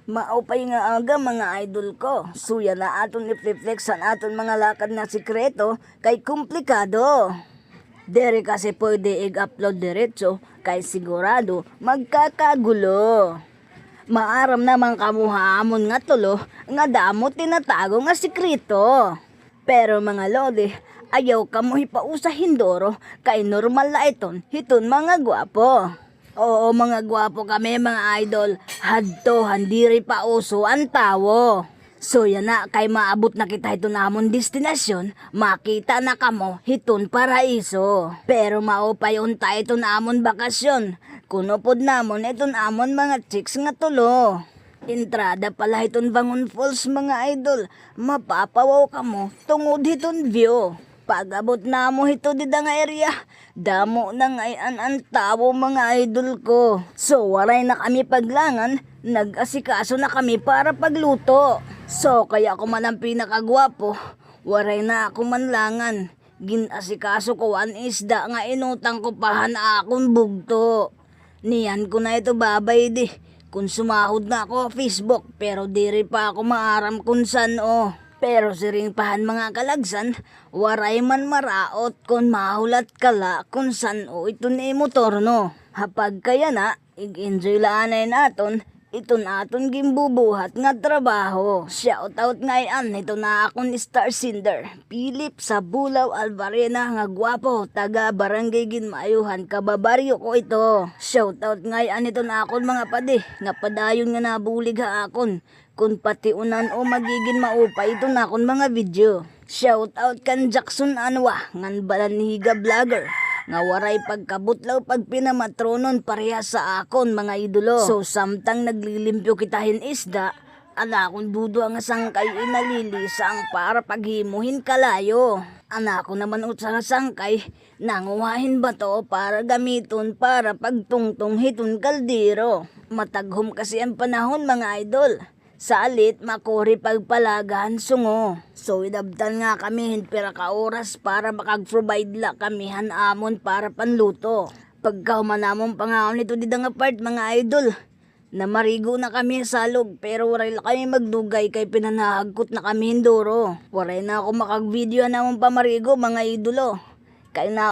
Maupay nga aga mga idol ko. Suya na aton i-reflex sa aton mga lakad na sikreto kay komplikado. Dere kasi pwede i-upload diretso kay sigurado magkakagulo. Maaram naman kamuhamon nga tulo nga damo tinatago nga sikreto. Pero mga lodi, ayaw kamo ipausahin doro kay normal la iton hiton mga gwapo. Oo mga gwapo kami mga idol, hadto handiri pa uso ang tawo. So yan na kay maabot na kita ito namon destinasyon, makita na kamo hiton paraiso. Pero maupay unta ito namon bakasyon, kunupod namon iton amon mga chicks nga tulo. Entrada pala hiton Bangon Falls mga idol, mapapawaw kamo tungod hiton view. Pag-abot na mo hito dida nga area, damo na ngayon ang tawo mga idol ko. So waray na kami paglangan, nag-asikaso na kami para pagluto. So kaya ako man ang pinakagwapo, waray na ako manlangan. Ginasikaso ko ang isda nga inutang ko pahan akong bugto. Niyan ko na ito babay di, kung sumahod na ako Facebook pero diri pa ako maaram kung saan o. Pero siring pahan mga kalagsan, waray man maraot kung mahulat kala kung san o ito ni motor no. Hapag kaya na, i-enjoy laanay naton, ito naton gimbubuhat nga trabaho. Shoutout ngayon, ito na akong star sinder, Philip sa Bulaw Alvarena nga gwapo, taga Barangay Ginmayuhan, kababaryo ko ito. Shoutout ngayon, ito na akong mga padi, nga padayon nga nabulig ha akon. Kung pati unan o magiging maupay ito na akong mga video. Shoutout kan Jackson Anwa, ngan balanihiga vlogger. Nga waray pagkabutlaw pag pinamatronon pareha sa akon mga idolo. So samtang naglilimpyo kitahin isda, anakon dudo ang sangkay inalilisang para paghimuhin kalayo. Anako naman utsa nga sangkay, nanguhahin ba to para gamiton para pagtungtong hiton kaldero. Mataghom kasi ang panahon mga idol. Sa alit, makuri pagpalagan sungo. So, idabtan nga kami hinpira ka oras para makag-provide la kami hanamon para panluto. Pagka humanamon pangaon nito dida nga part mga idol. Namarigo na kami sa salog pero waray la kami magdugay kay pinanahagkot na kami hindoro. Waray na ako makag-video namon pamarigo mga idolo. Kay na